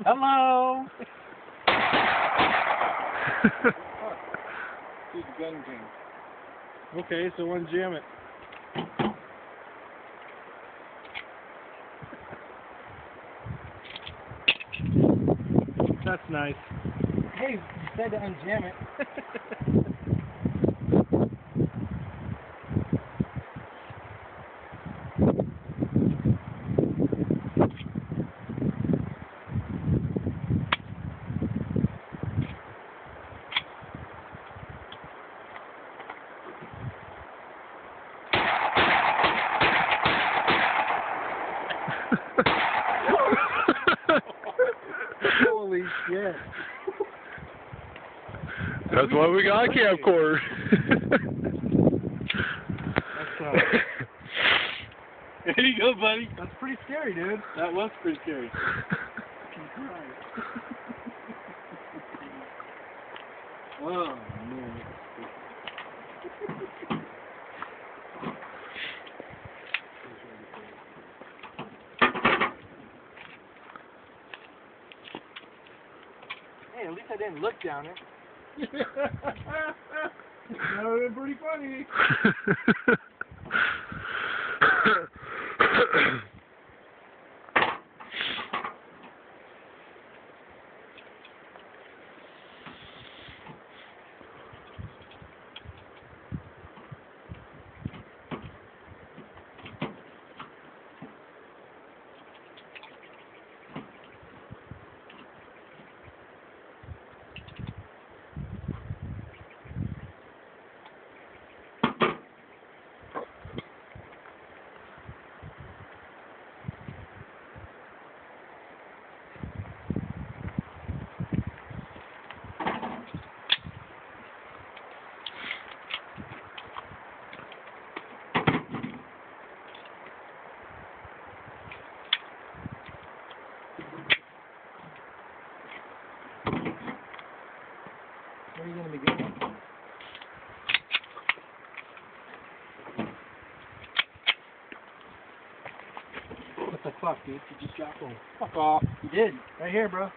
Hello. See the gun jam. Okay, so unjam it. That's nice. Hey, you said to unjam it. Holy shit. That's why we got a camcorder. There you go, buddy. That's pretty scary, dude. That was pretty scary. Oh, man. Hey, at least I didn't look down it. That would have been pretty funny. Where are you going to be going? What the fuck, dude? You just dropped one. Fuck off. You did. Right here, bro.